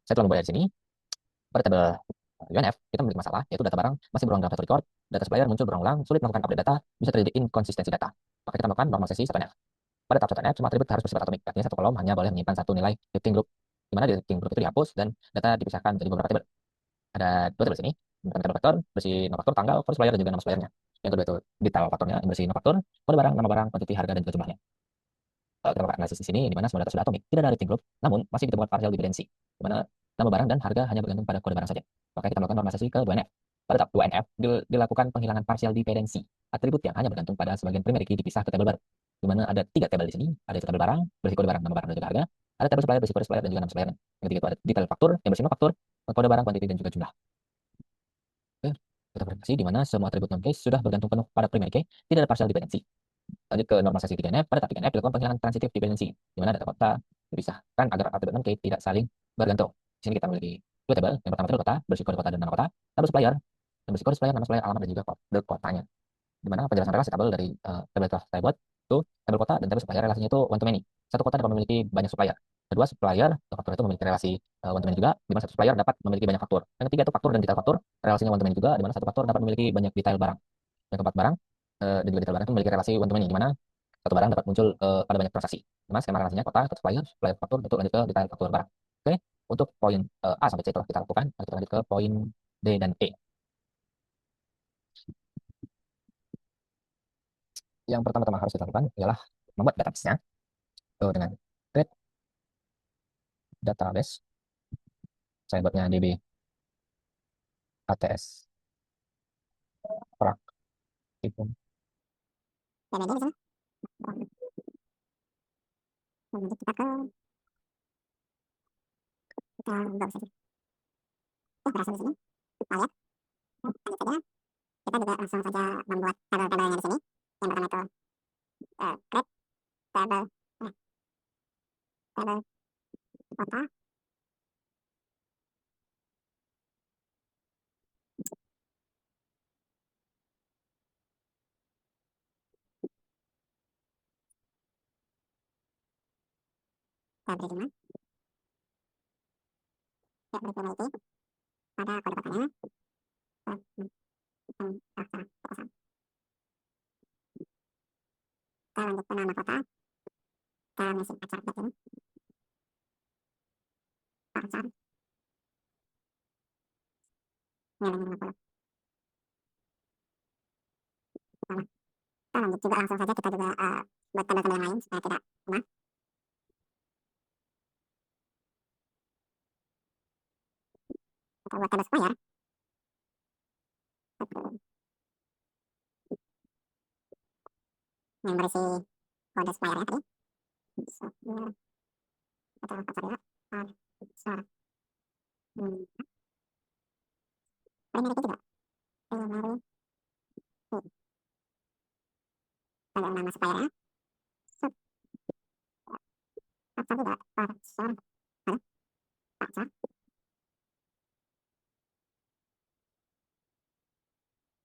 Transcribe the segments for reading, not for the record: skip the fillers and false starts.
Saya telah memulai di sini. Pada tabel UNF, kita memiliki masalah, yaitu data barang masih berulang dalam satu record, data supplier muncul berulang-ulang, sulit melakukan update data, bisa terjadi inkonsistensi data. Maka kita melakukan normalisasi 1NF. Pada tahap 1NF, semua atribut harus bersifat atomik. Artinya satu kolom hanya boleh menyimpan satu nilai drifting group, di mana drifting group itu dihapus dan data dipisahkan menjadi beberapa tabel. Ada dua tabel sini, menggunakan tabel faktor, berisi no faktor, tanggal, kode supplier, dan juga nama suppliernya. Yang kedua itu detail faktornya, yang berisi no faktor, kode barang, nama barang, kuantiti, harga, dan juga jumlahnya. Kita melakukan analisis di sini, di mana semua data sudah atomik, tidak ada drifting group, namun masih ditemukan partial differency, di mana nama barang dan harga hanya bergantung pada kode barang saja. Maka kita melakukan normalisasi ke 2NF. Pada tahap 2NF, dilakukan penghilangan partial dependency, atribut yang hanya bergantung pada sebagian primary key dipisah ke tabel baru, di mana ada tiga tabel di sini, ada itu tabel barang, berisi kode barang, nama barang, dan juga harga, ada tabel supplier, berisi kode supplier, dan juga nama supplier. Yang ketiga itu ada detail faktur, yang berisi no faktur, kode barang, kuantiti, dan juga jumlah. Oke, kita verifikasi di mana semua atribut non-case sudah bergantung penuh pada primary key, tidak ada partial dependency. Lanjut ke normalisasi 3NF. Pada tahap 3NF dilakukan penghilangan transitive dependency, di mana data kota dipisahkan agar atribut non-key tidak saling bergantung. Di sini kita memiliki dua tabel. Yang pertama tabel kota, berisi kode kota dan nama kota. Tabel supplier, yang berisi kode supplier, nama supplier, alamat, dan juga kode kotanya. Di mana penjelasan relasi tabel dari tabel telah saya buat, itu tabel kota dan tabel supplier relasinya itu one to many. Satu kota dapat memiliki banyak supplier. Kedua, supplier atau faktur itu memiliki relasi one to many juga, di mana satu supplier dapat memiliki banyak faktur. Yang ketiga itu faktur dan detail faktur, relasinya one to many juga, di mana satu faktur dapat memiliki banyak detail barang. Yang keempat, barang dan juga detail barang itu memiliki relasi one to many, di mana satu barang dapat muncul pada banyak transaksi. Mas skema relasinya kota ke supplier, supplier faktur, untuk lanjut ke detail faktur barang. Oke, untuk poin A sampai C telah kita lakukan. Mari kita lanjut ke poin D dan E. Yang pertama-tama harus kita lakukan ialah membuat database-nya dengan create database. Saya buatnya DB ATS praktikum. Dan ini bisa. Lanjut kita ke kita nggak usah sih. Berasal di sini. Kita lihat. Lanjut saja. Kita juga langsung saja membuat tabel-tabelnya di sini. Yang pertama itu create tabel tabel kota. Kita beri jumlah. Ya, beri penalty pada kode kotanya. Kita lanjut ke nama kota. Kita mesti acar ini. Acar. Nilainya 50. Sama. Kita lanjut juga langsung saja kita juga buat tabel-tabel yang lain supaya tidak lemah. Kita buat tabel supplier. Yang berisi kode suppliernya tadi. Supplier. Atau acar juga. Acar. Primary juga. Primary. Tabel nama suppliernya. Sub. Acar juga. Acar. Ada. Acar.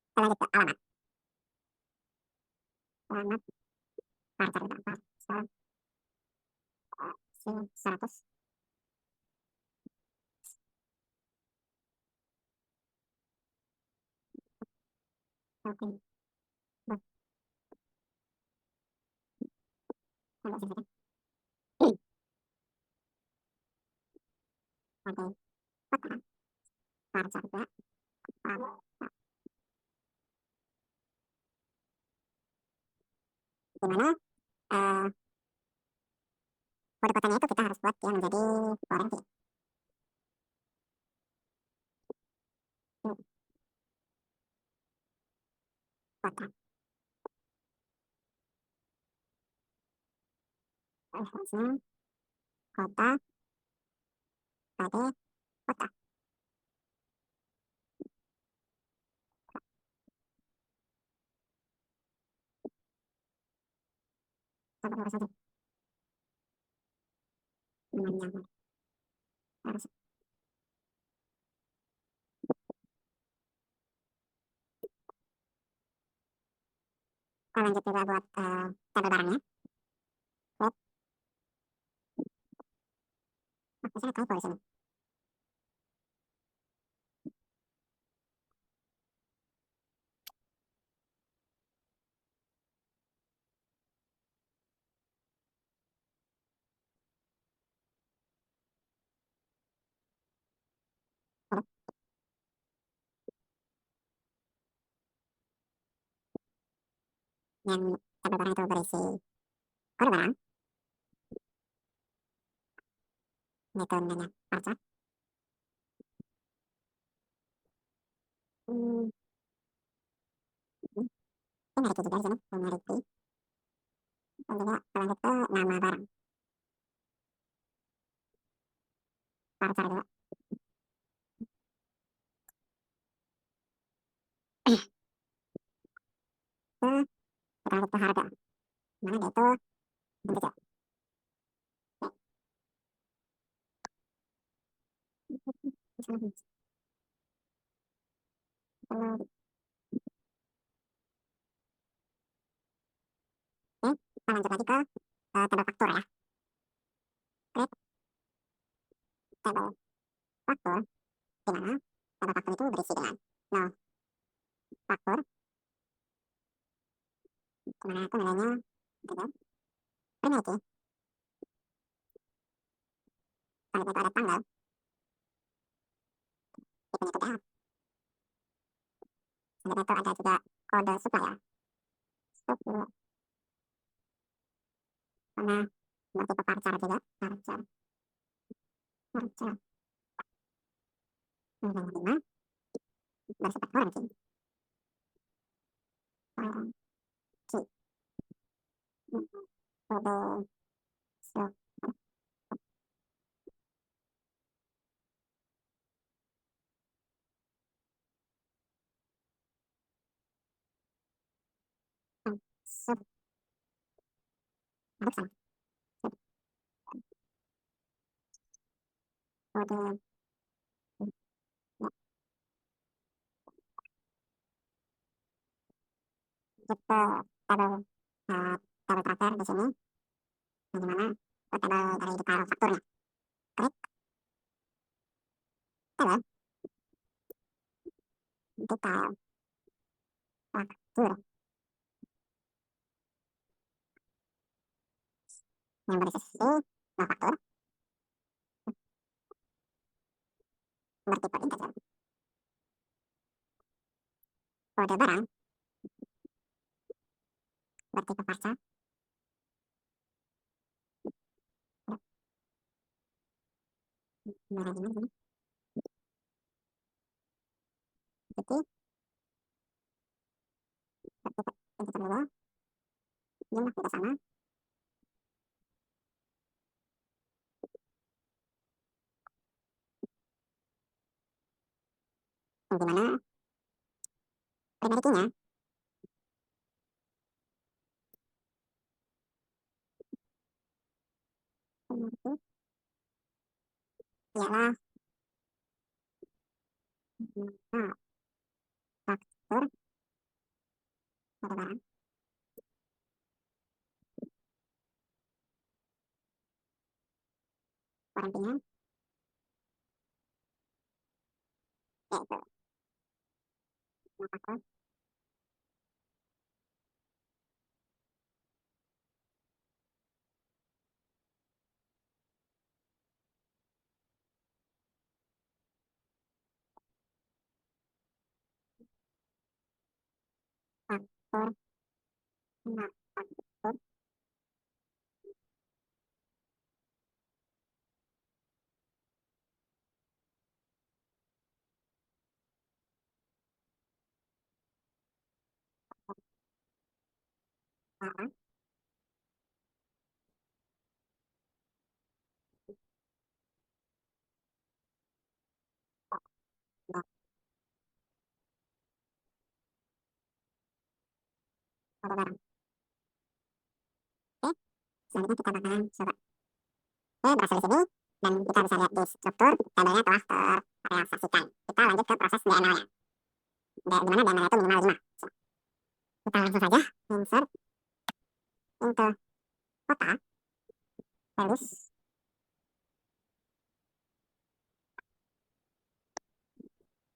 Kita lanjut ke alamat. Alamat. Acar juga. Acar. C100. Oke. Baik. Sampai sini saja. Oke. Kota. Acar juga. Dimana kode kotanya itu kita harus buat yang menjadi foreign key. Kota. Referensinya kota pada kota. Sampai lurus saja. Memanjang. Harus. Kita lanjut juga buat tabel barangnya. Lihat. Oh, misalnya typo di sini. yang tabel barang itu berisi kode barang, metodenya parser. Hmm, ini juga di sini, memiliki. Dan juga lanjut ke nama barang, parser juga. Ke, kita lanjut ke harga, mana dia itu integer. Lalu, oke, kita lanjut lagi ke tabel faktur ya. Create tabel faktur, di mana tabel faktur itu berisi dengan nol faktur, di mana itu nilainya integer. Primary key, selanjutnya itu ada tanggal, tipenya itu DH. Selanjutnya itu ada juga kode supplier, supplier, karena bertipe parcer juga, parcer, parcer. Nilainya 5, bersifat foreign key, foreign key. Kode supplier, sub, aduk sama, sub, kode, ya, kita tabel, uh, tabel terakhir di sini, yang dimana tabel dari detail fakturnya. Klik tabel, detail faktur, yang berisi nol faktur, bertipe integer. Kode barang, bertipe parser, merah gimana gini, titik, bertipe integer dulu, jumlah juga sama, yang dimana primary key-nya, primary key, ialah nol faktur, kode barang, foreign key-nya, yaitu nol faktur, faktur, nol faktur, barang, nol kode barang. Oke, selanjutnya kita bakalan coba. Oke, berhasil di sini, dan kita bisa lihat di struktur, tabelnya telah terrealisasikan. Kita lanjut ke proses DML-nya, di mana DML itu minimal 5. Kita langsung saja insert into kota, values,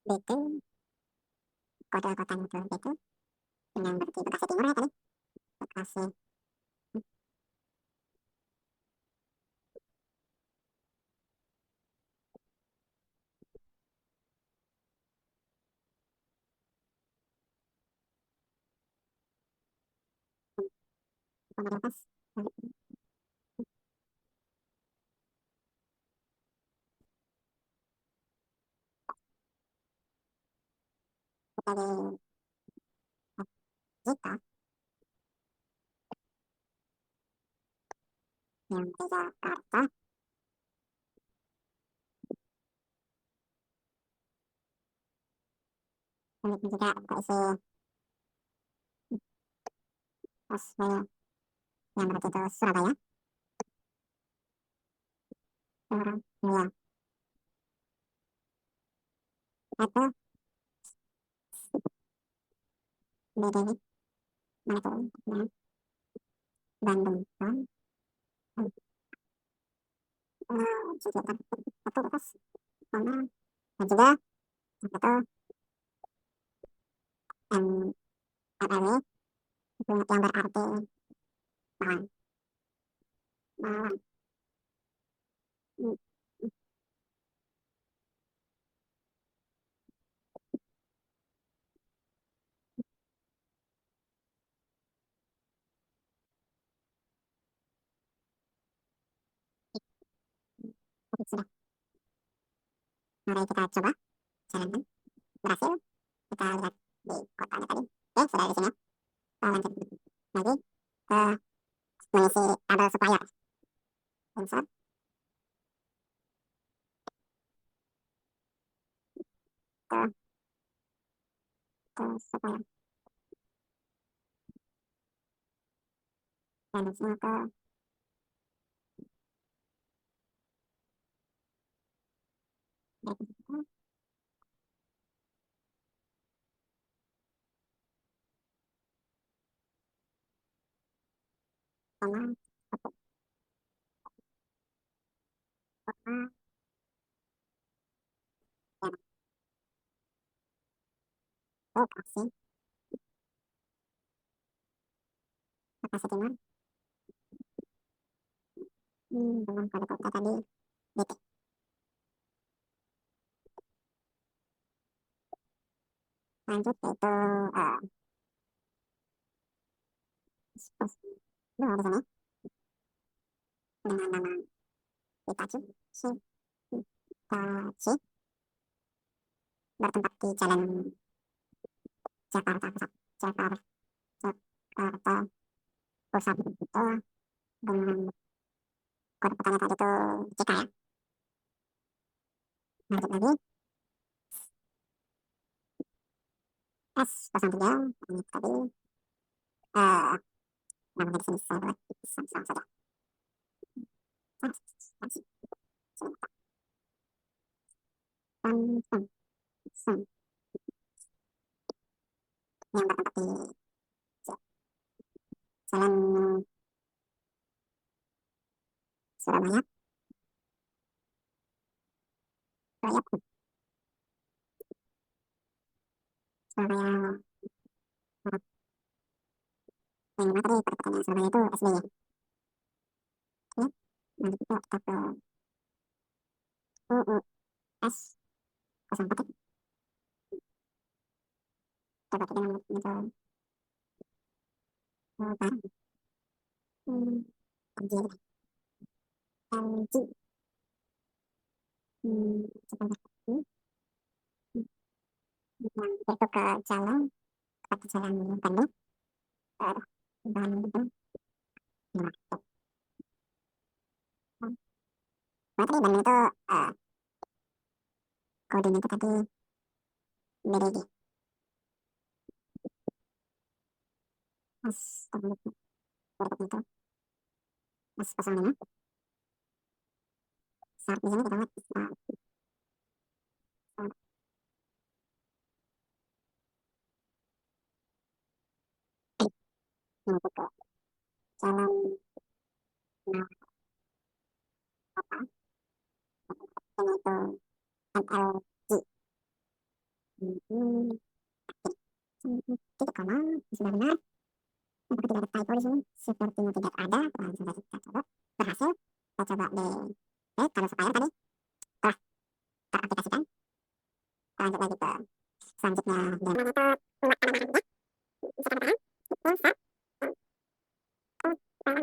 bikin kode kotanya itu bikin, yang berarti Bekasi Timur ya tadi, Bekasi. di atas. Dari jika yang Jakarta selanjutnya juga keisi Surabaya yang berarti itu Surabaya, Surabaya itu BDW mana tuh ya, Bandung kan, sekitar satu atas sama dan juga itu MLW itu yang berarti Malang, Malang. Hmm, oke, sudah. Mari kita coba jalankan. Berhasil. Kita lihat di kotanya tadi. Oke, sudah di sini. Kita lanjut lagi ke mengisi tabel supplier. Insert ke supplier. Dan di sini ke data. Sama satu koma ya, operasi operasi timur dengan kode kode tadi DT. Lanjut yaitu pos dua di sini dengan nama Hitachi Hitachi bertempat di Jalan Jakarta Pusat, Jakarta Pusat itu dengan kode kodenya tadi itu CK ya. Lanjut lagi S03 ini tadi namanya di sini saya buat Samsung saja. Samsung Samsung yang bertempat di Jalan Surabaya, Surabaya, Surabaya. Yang mana tadi pertanyaan Surabaya itu SBY. Oke, nanti kita ke UUS 04 ya. Coba kita lihat itu barang. LG, LG. Sebentar. Yang itu ke jalan, ke jalan Bandung, eh, Bandung. Gimana? Berarti Bandung itu kodenya itu tadi BDG. Mas, berikutnya itu Mas 05. Saat di sini kita lihat menuju ke jalan apa? Ini itu MLG. Hmm, titik koma sudah benar. Apakah tidak ada typo di sini? Sepertinya tidak ada. Langsung saja kita coba. Berhasil. Kita coba di kalau supplier tadi telah teraplikasikan. Kita lanjut lagi ke selanjutnya dengan monitor pembuat tanaman ya. Bisa kita paham? Pulsa. Kita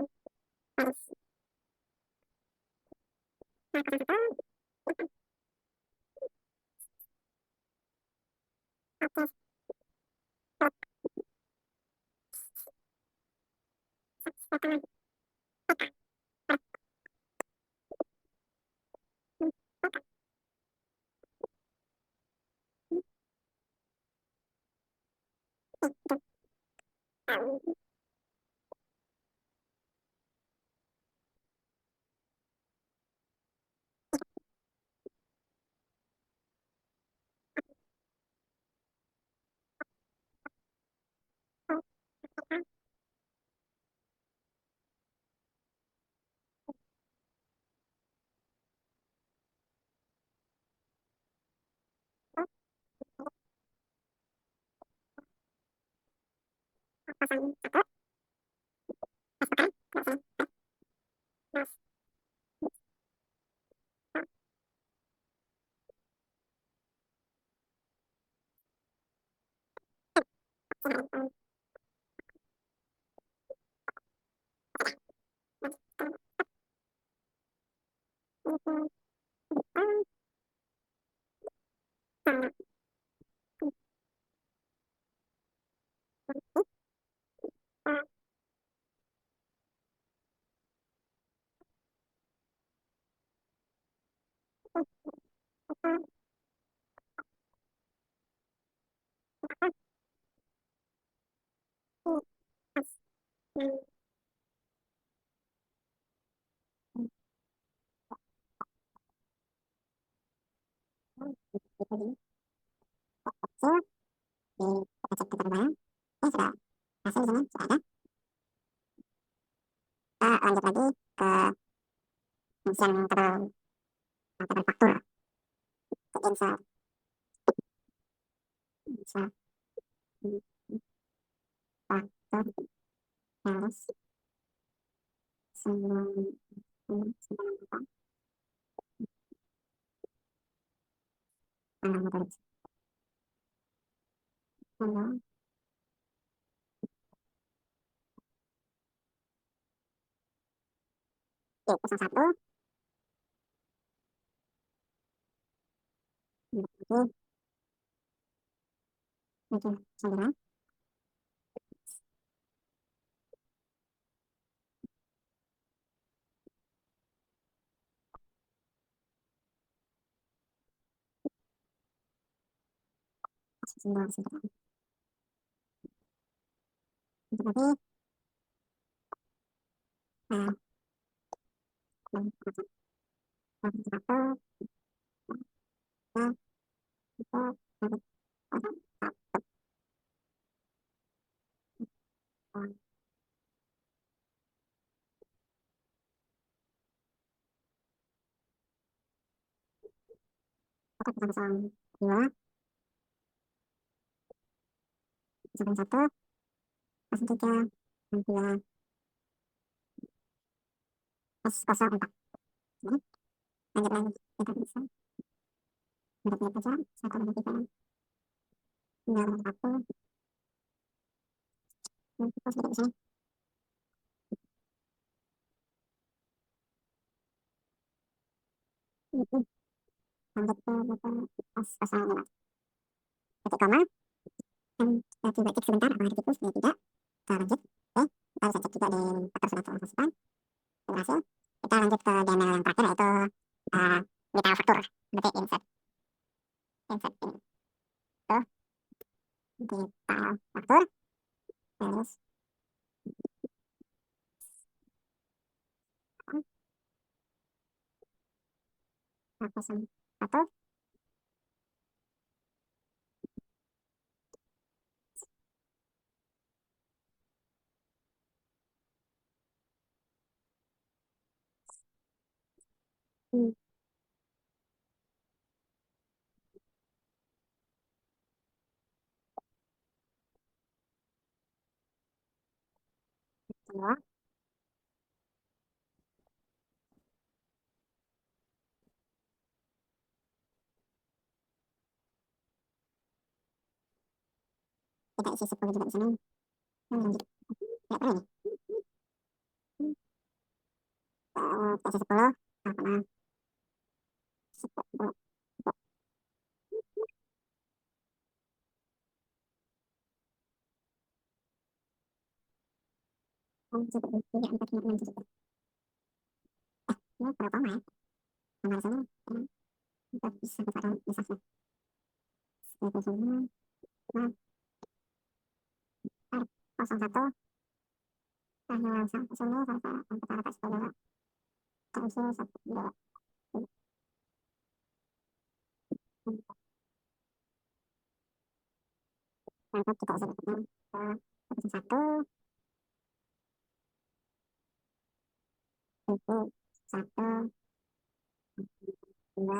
cek ke barang. Sudah hasil di sini sudah ada. Kita lanjut lagi ke pengisian tabel faktur, ke insert, insert, faktur, harus sembilan sembilan empat, tanggal motor, tanggal satu, oke, oke, sembilan, sembilan, sembilan, untuk lagi, nah, satu, dua, tiga, empat, kita pasang dua, pasang satu, pasang tiga, dan dua, pas kosong empat. Jadi, lanjut lagi, kita bisa lihat aja, satu, dua, tiga, tinggal satu, dan kita sudah di sini. Lanjut ke pas kosong lima, titik koma, dan kita coba cek sebentar apakah ditipu, ya tidak, kita lanjut, oke, kita bisa cek juga di faktor sudah transaksikan, berhasil. Kita lanjut ke DML yang terakhir, yaitu detail faktur, berarti insert, insert ini, tuh, detail faktur, terus, pasang satu, dua, kita isi 10 juga di sini, dan lanjut, nggak tahu ini. TC 10 sama 10. Lanjut, 3, 4, 5, 6, 7. Ini berapa ya? Nomor sini, kita bisa kita bisa sih. 99, 01, tanggal 1 sini, sampai atas 10, terus 1, 2, berangkat kita isi dapatnya ke 1, itu 1, 2,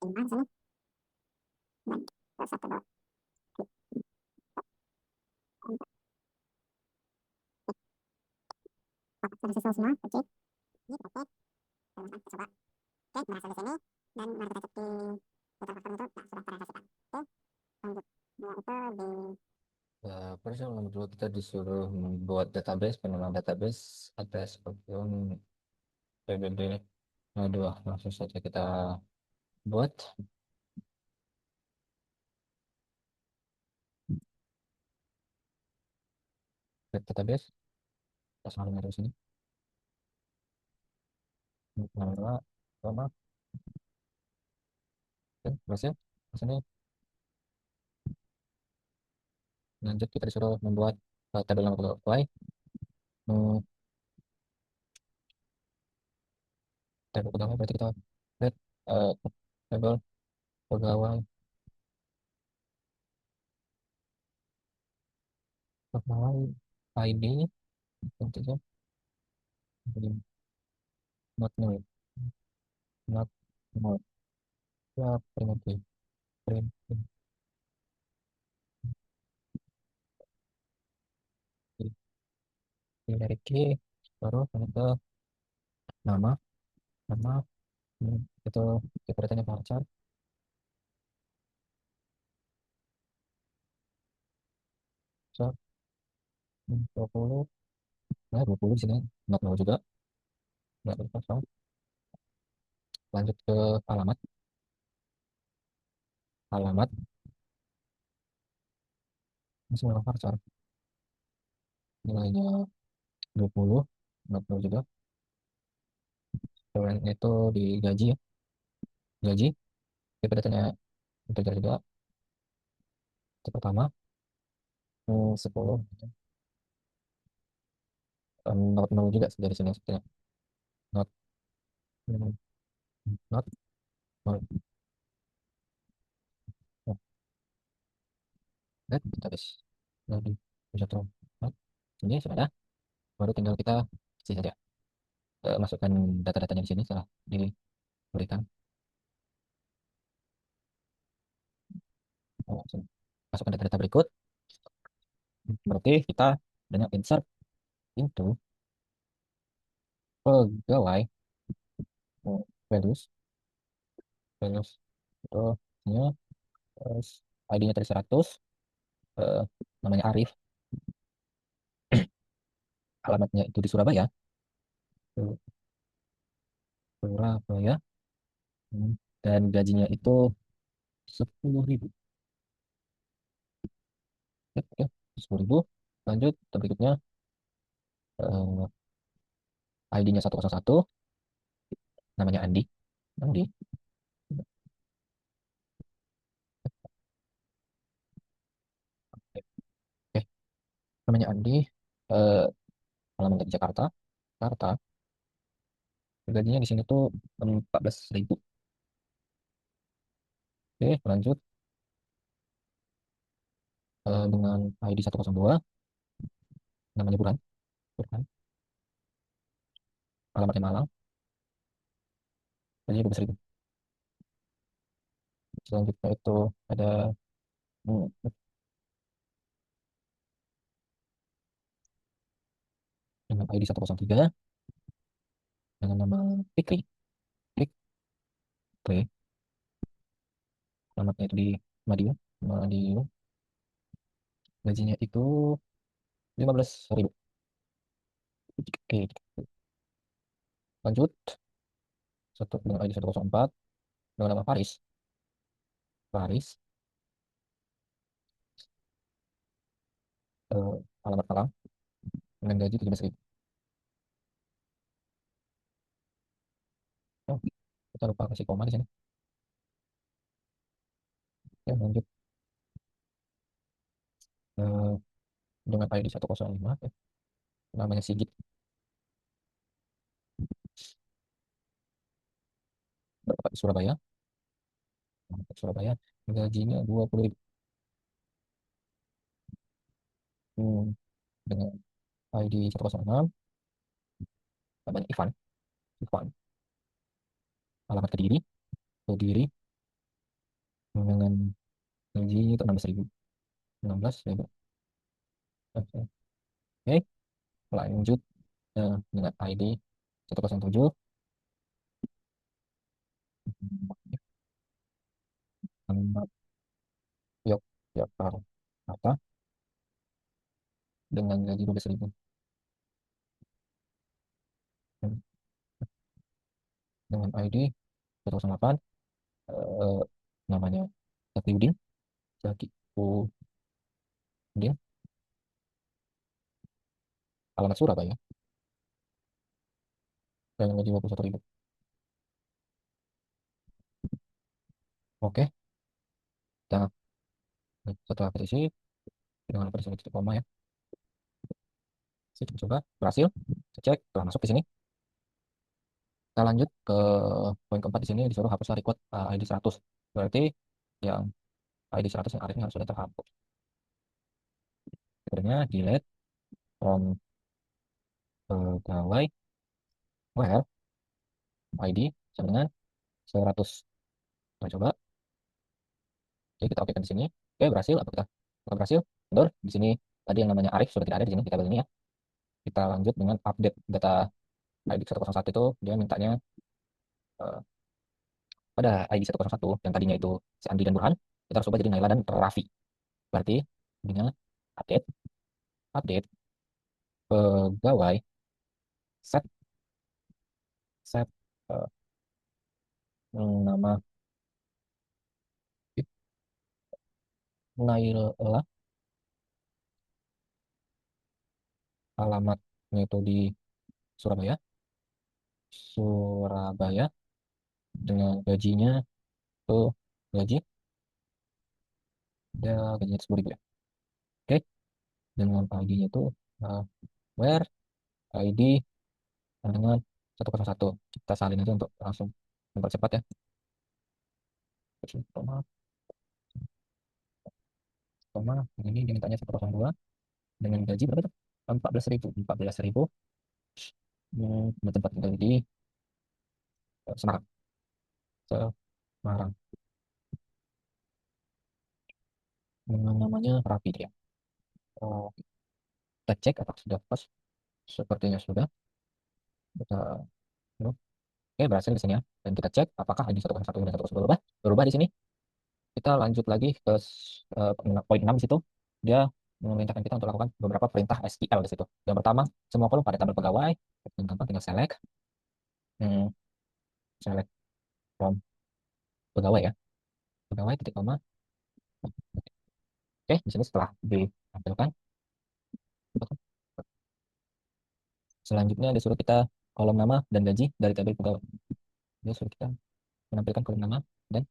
satu, 5 sini, dan 1, 2, sudah sesuai semua, oke. Ini praktek, kita coba. Oke, berhasil di sini, dan mari kita cek di putar faktor itu, nah, sudah terrealisasikan. Oke, lanjut. Dua itu di Pertama dulu kita disuruh membuat database, pengenalan database ada seperti PBB. Aduh, langsung saja kita buat database. Kita sambung dari sini. Nama, nama, oke, berhasil. Di sini lanjut kita disuruh membuat tabel nama pegawai. Hmm, tabel pegawai berarti kita create eh, tabel pegawai, pegawai ID tentunya not new, not new. Ya, print, print, dari key, baru ke nama, nama, itu kita voucher, so 20, nah 20 di sini, not new juga, nggak berkosong. Lanjut ke alamat, alamat, ini semua voucher, nilainya 20, not new juga. Kemudian itu di gaji ya, gaji, kita datanya integer juga, itu pertama, 10, not new juga dari sini, sepertinya. Not, mm, not, not, not, that, database. Jadi, bisa terus. Not, ini sudah ada, baru tinggal kita isi saja. Masukkan data-datanya di sini setelah diberikan. Masukkan data-data berikut. Berarti kita dengan insert into pegawai, values, values itu nya, terus ID-nya tadi 100, eh, namanya Arif, alamatnya itu di Surabaya, Su- Surabaya, hmm, dan gajinya itu 10.000. Oke, 10.000. Lanjut, berikutnya ID-nya 101, namanya Andi. Andi. Oke, namanya Andi. eh, Alamatnya di Jakarta. Jakarta. Gajinya di sini tuh 14.000. Oke, lanjut dengan ID 102, namanya Bulan. Bulan. Alamatnya Malang. Gajinya 12.000. Selanjutnya itu ada, hmm, dengan ID 103 dengan nama Fikri. Fikri. Alamatnya itu di Madiun. Madiun. Gajinya itu 15.000. Oke, lanjut. Satu dengan ID 104 dengan nama Faris. Faris. eh, Alamat Malang dengan gaji 17.000. Oh, kita lupa kasih koma di sini. Ya, lanjut. Eh, dengan ID 105 ya. Namanya Sigit. Bertempat di Surabaya. Surabaya. Gajinya 20.000. Dengan ID 106. Namanya Ivan. Ivan. Alamat Kediri. Kediri dengan gaji itu 16.000. 16.000. Oke, lanjut dengan ID 107. Alamat Yogyakarta dengan gaji 12.000. Dengan ID 108. eh, Namanya Zakiudin. Zakiudin. Alamat Surabaya dengan gaji 21.000. Oke, kita setelah petisi dengan petisi titik koma ya. Kita coba berhasil. Kita cek telah masuk di sini. Kita lanjut ke poin keempat di sini disuruh hapuslah record ID 100. Berarti yang ID 100 yang arifnya harus sudah terhapus. Akhirnya delete from pegawai where ID sama dengan 100. Kita coba. Oke, kita okekan di sini. Oke, berhasil. Apakah berhasil? Betul. Di sini tadi yang namanya Arif sudah tidak ada di sini di tabel ini ya. Kita lanjut dengan update data ID 101 itu dia mintanya eh, pada ID 101 yang tadinya itu si Andi dan Burhan, kita harus ubah jadi Naila dan Raffi. Berarti dengan update update pegawai set set eh, nama Naila, alamatnya itu di Surabaya. Surabaya dengan gajinya tuh gaji dia gajinya 10.000 ya. Oke, dengan ID-nya itu eh, where ID dengan 101. Kita salin aja untuk langsung mempercepat ya. Koma, koma, ini dia mintanya 102 dengan gaji berapa tuh? 14.000. 14.000 tempat tinggal di Semarang. Semarang. Dengan namanya Rapi dia. Oh, kita cek apakah sudah pas. Sepertinya sudah. Kita, oke, berhasil di sini ya. Dan kita cek apakah ID 101 dan 101 berubah. Berubah di sini. Kita lanjut lagi ke poin 6 di situ. Dia memerintahkan kita untuk lakukan beberapa perintah SQL di situ. Yang pertama, semua kolom pada tabel pegawai. Yang gampang tinggal select. Hmm, select from pegawai ya. Pegawai titik koma. Oke, di sini setelah ditampilkan, selanjutnya disuruh kita kolom nama dan gaji dari tabel pegawai. Dia suruh kita menampilkan kolom nama dan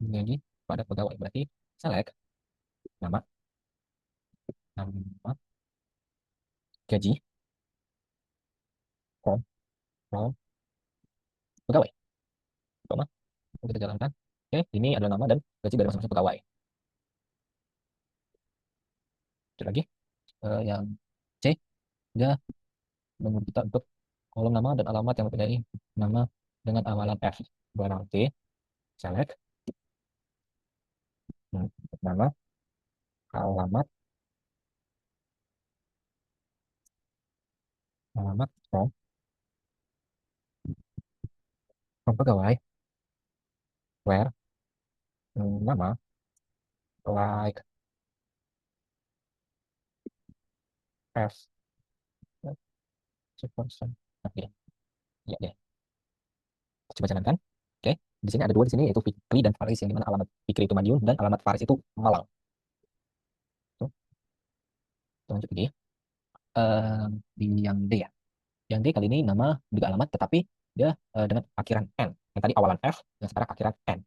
gaji pada pegawai. Berarti select nama, nama, gaji, from, from pegawai. Koma, kita jalankan. Oke, ini adalah nama dan gaji dari masing-masing pegawai. Lanjut lagi, yang C, dia menyuruh kita untuk kolom nama dan alamat yang mempunyai nama dengan awalan F. Berarti select nama, alamat, alamat from pegawai where nama like as person. Nah, gini. Ya, ya. Coba jalankan. Oke, di sini ada dua di sini yaitu Fikri dan Faris yang dimana alamat Fikri itu Madiun dan alamat Faris itu Malang. Tuh, lanjut lagi. Di yang D ya. Yang D kali ini nama juga alamat tetapi dia dengan akhiran N. Yang tadi awalan F, yang sekarang akhiran N.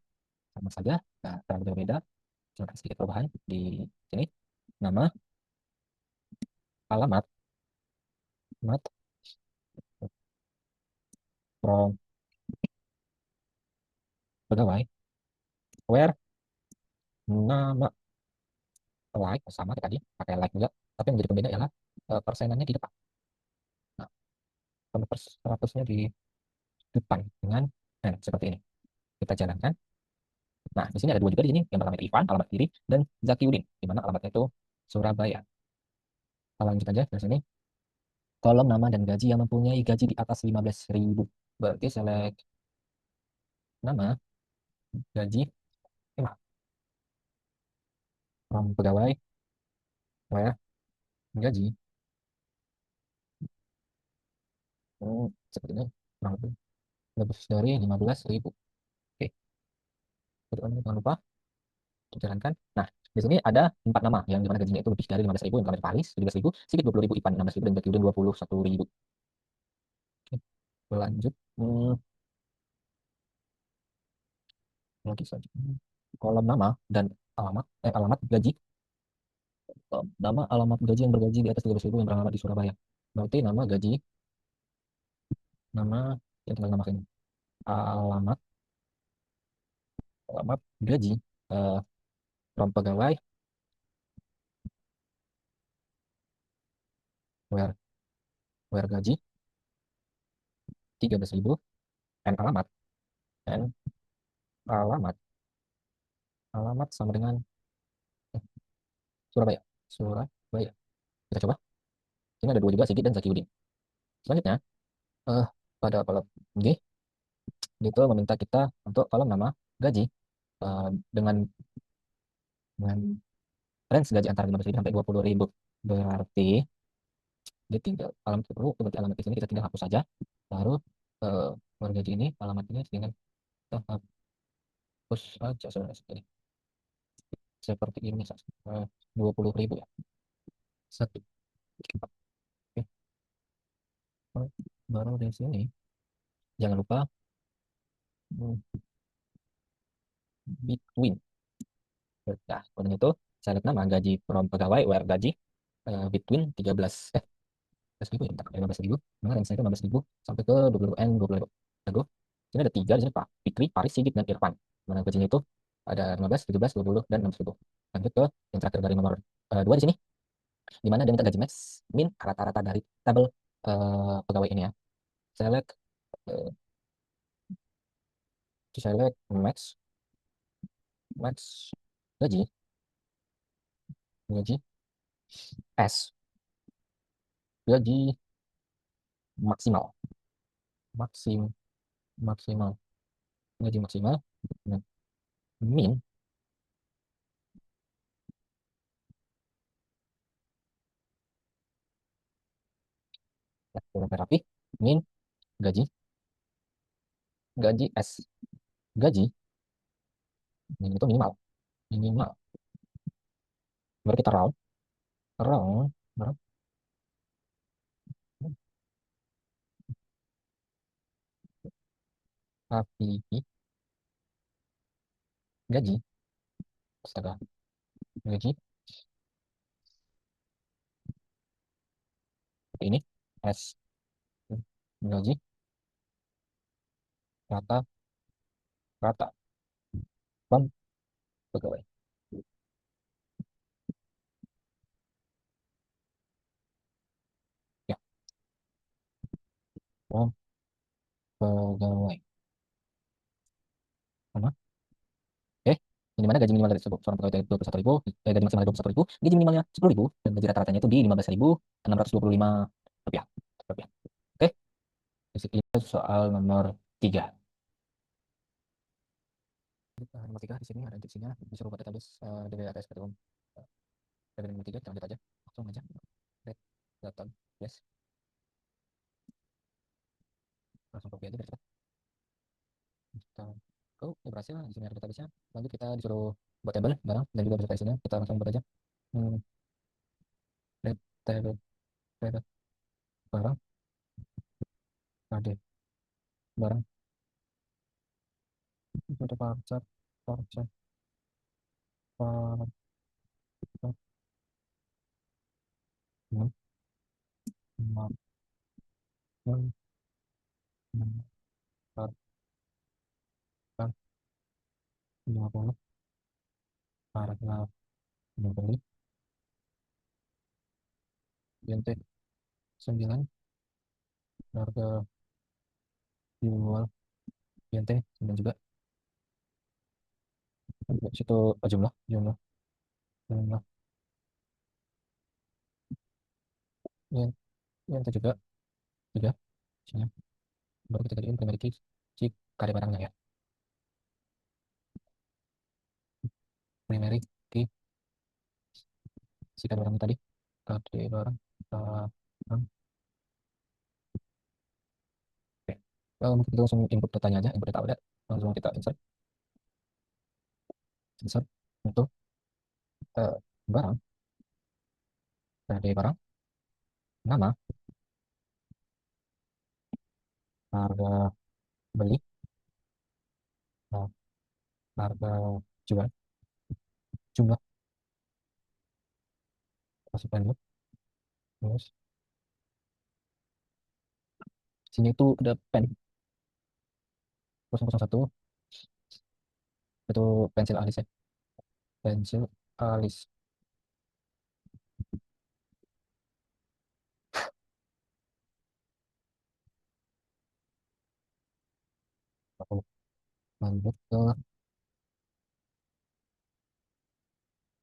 Sama saja, nah, terlalu berbeda. Cuma sedikit perubahan di sini. Nama, alamat, alamat, from, pegawai, where, nama, like, sama kayak tadi, pakai like juga. Tapi yang jadi pembeda ialah persenannya di depan. Nah, kalau 100-nya di depan dengan seperti ini. Kita jalankan. Nah, di sini ada dua juga di sini, yang pertama Ivan, alamat kiri, dan Zakiudin, di mana alamatnya itu Surabaya. Kita lanjut aja dari sini. Kolom nama dan gaji yang mempunyai gaji di atas 15.000. Berarti select nama, gaji, pegawai, where, gaji. Seperti ini, kurang lebih dari 15.000. Oke, jangan lupa jalankan. Nah, di sini ada 4 nama yang dimana gajinya itu lebih dari 15.000, yang pertama Paris 17.000, Sigit 20.000, Ipan 16.000, dan Zakiudin 21.000. Oke, lanjut. Lagi saja. Kolom nama dan alamat gaji. Nama alamat gaji yang bergaji di atas 13.000 yang beralamat di Surabaya. Berarti nama gaji, nama yang tinggal nama ini. Alamat, alamat gaji. Eh, from pegawai, where, gaji 13.000, and alamat, and alamat, alamat sama dengan Surabaya. Surabaya. Kita coba. Ini ada dua juga, Sigit dan Zakiudin. Selanjutnya, eh, pada kolom G, itu meminta kita untuk kolom nama gaji eh, dengan dengan range gaji antara 15.000 sampai 20.000. Berarti dia tinggal alamat itu, berarti alamat di sini kita tinggal hapus saja. Lalu eh, gaji ini alamat ini tinggal kita hapus saja seperti ini saja. 20.000 ya. Satu. Oke. Baru di sini jangan lupa hmm, between. Nah, kemudian itu saya lihat nama gaji from pegawai where gaji between 13 ribu ya, bentar, 15.000, mana range itu 15.000 sampai ke 20.000 N 20.000. Lalu sini ada tiga di sini Pak Fikri, Paris, Sigit, dan Irfan. Mana gajinya itu ada 15, 17, 20, dan 16.000. Lanjut ke yang terakhir dari nomor 2 di sini, di mana dia minta gaji max min rata-rata dari tabel pegawai ini ya. Select uh, select max max gaji gaji S gaji maksimal maksim maksimal gaji maksimal. Nah, min ya, udah rapi. Min gaji gaji S gaji ini itu minimal minimal. Baru kita round round round tapi gaji astaga gaji ini S gaji rata rata from pegawai ya from pegawai sama. Oke, ini mana gaji minimal dari seorang pegawai itu 21.000, gaji maksimal 21.000, gaji minimalnya 10.000, dan gaji rata-ratanya itu di 15.625 rupiah. Rupiah. Ini soal nomor 3. Nomor 3 di sini ada instruksinya disuruh buat database DB ATS umum. DB nomor 3 kita lanjut aja. Langsung aja. Red button. Yes. Langsung copy aja biar cepat. Kita oh, ya berhasil. Di sini ada database-nya. Lanjut kita disuruh buat table barang dan juga beserta isinya. Kita langsung buat aja. Hmm, red table red barang ada barang itu ada parcer parcer parcer hmm, mark, hmm, hmm, parcer 50 paragraf membeli int 9 harga jual int 9 juga. Di situ jumlah jumlah jumlah int int juga 3 sini baru kita jadiin primary key si kade barangnya ya, primary key si kade barangnya tadi kade barang barang. Oke. Mungkin kita langsung input datanya aja, input data udah langsung kita insert untuk barang kade barang nama harga beli uh, harga jual jumlah masukkan dulu terus sini itu ada pen 001 itu pensil alis ya, pensil alis aku lanjut ke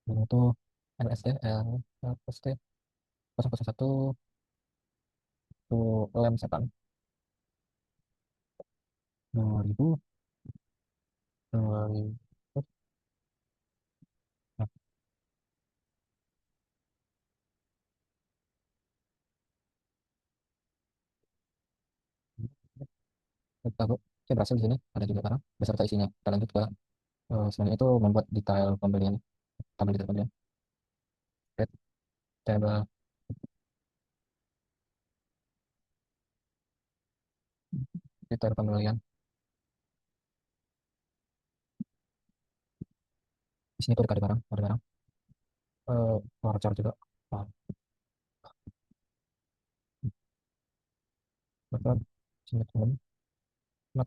ini itu LSD LSD 001 itu lem setan 2000 2000 nah, kita saya berhasil di sini ada juga barang beserta isinya. Kita lanjut ke selanjutnya itu membuat detail pembelian, tabel detail pembelian, red table detail pembelian. Di sini tuh ada barang voucher juga. Nah, berapa sini teman nah,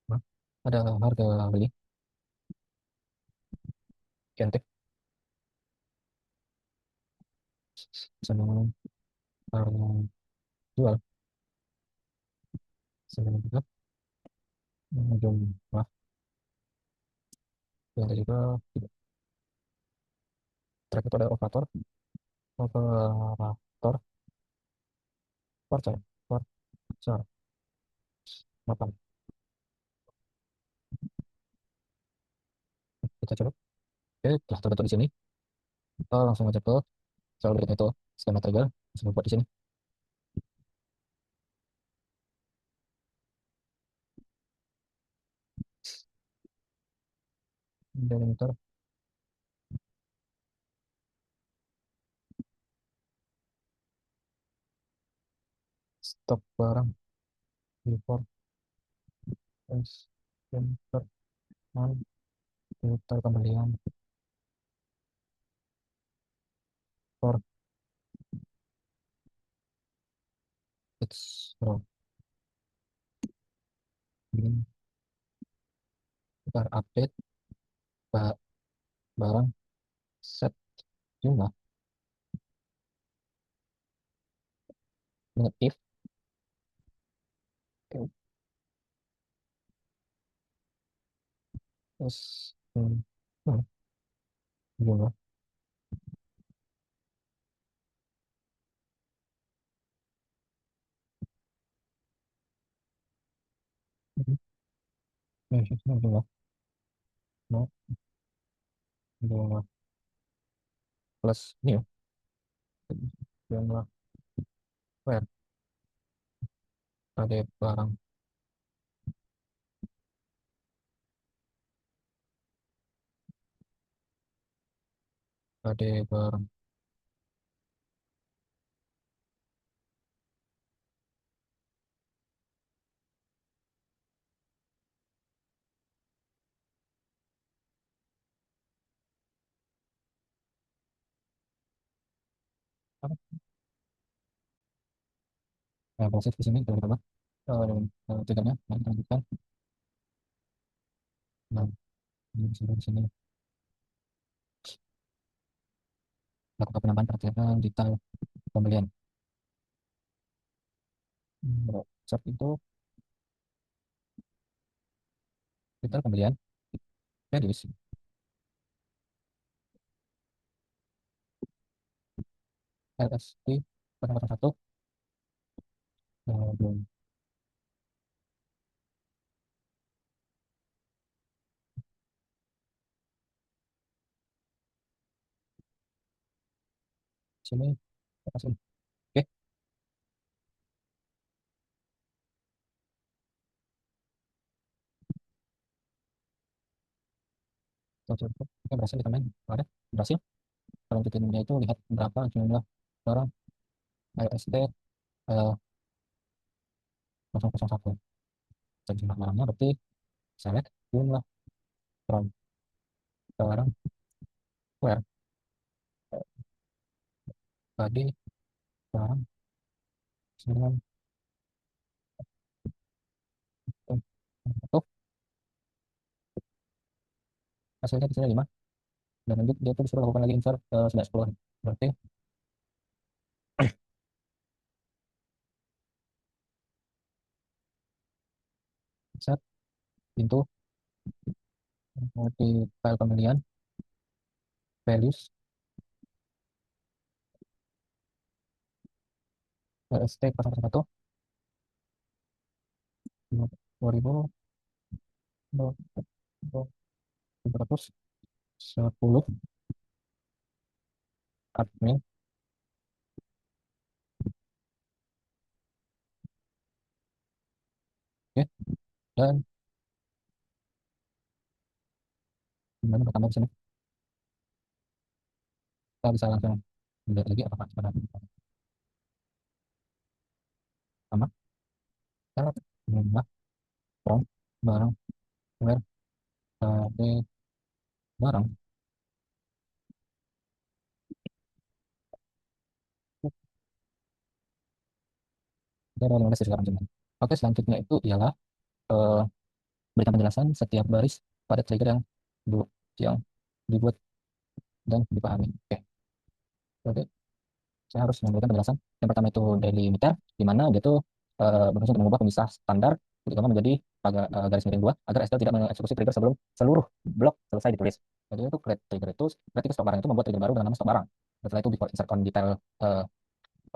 nah, ada harga beli cantik sama harga jual sama juga jumlah yang tadi juga track itu ada operator operator voucher voucher 8 kita coba. Oke telah terbentuk di sini, kita langsung aja ke sel berikutnya itu skema trigger langsung buat di sini delimiter stok barang import delimiter non delimiter pembelian for it's raw ini kita update ba- barang set jumlah negatif terus jumlah Jumlah no jumlah plus new jumlah where ada barang ada barang apa nah proses di sini kita coba triggernya nah kita lanjutkan nah di sini lakukan penambahan perhatian detail pembelian chart itu detail pembelian reduce LST 1 belum sini lepasin oke cukup oke berhasil ditambahin ada berhasil kalau bikinnya itu lihat berapa jumlah orang LST 001 dan jumlah barangnya berarti select jumlah from barang where tadi barang 9 satu hasilnya di sini 5 dan lanjut dia tuh disuruh lakukan lagi insert sudah 10 berarti insert pintu di file pembelian values LST 001 2.310 admin oke dan gimana bertambah di sini kita bisa langsung lihat lagi apakah sebenarnya sama syarat jumlah from barang where tadi barang kita ada 15 sekarang cuman oke selanjutnya itu ialah eh, berikan penjelasan setiap baris pada trigger yang dibuat dan dipahami oke jadi saya harus memberikan penjelasan. Yang pertama itu daily meter, di mana dia tuh berfungsi untuk mengubah pemisah standar utama menjadi garis miring 2 agar STL tidak mengeksekusi trigger sebelum seluruh blok selesai ditulis. Jadi itu create trigger itu ketika stok barang itu membuat trigger baru dengan nama stok barang. Setelah itu before insert eh,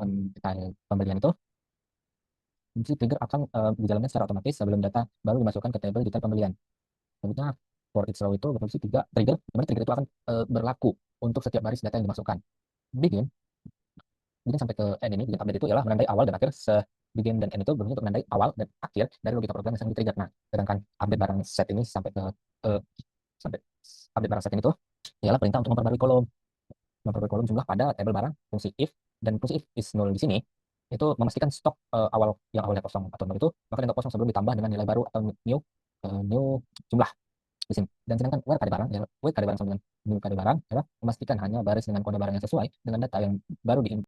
on detail pembelian itu, si trigger akan dijalankan secara otomatis sebelum data baru dimasukkan ke table detail pembelian. Selanjutnya for each row itu berfungsi 3 trigger, di mana trigger itu akan berlaku untuk setiap baris data yang dimasukkan. Begin begin sampai ke end ini, begin update itu ialah menandai awal dan akhir begin dan end itu berfungsi untuk menandai awal dan akhir dari logika program yang sedang di-trigger. Nah, sedangkan update barang set ini eh, sampai update barang set ini tuh ialah perintah untuk memperbarui kolom jumlah pada tabel barang fungsi if, dan fungsi if is null di sini itu memastikan stok awal yang awalnya kosong atau nol itu maka dianggap kosong sebelum ditambah dengan nilai baru atau new jumlah di sini. Dan sedangkan where kode barang, ya, where kode barang sama dengan new kode barang adalah memastikan hanya baris dengan kode barang yang sesuai dengan data yang baru di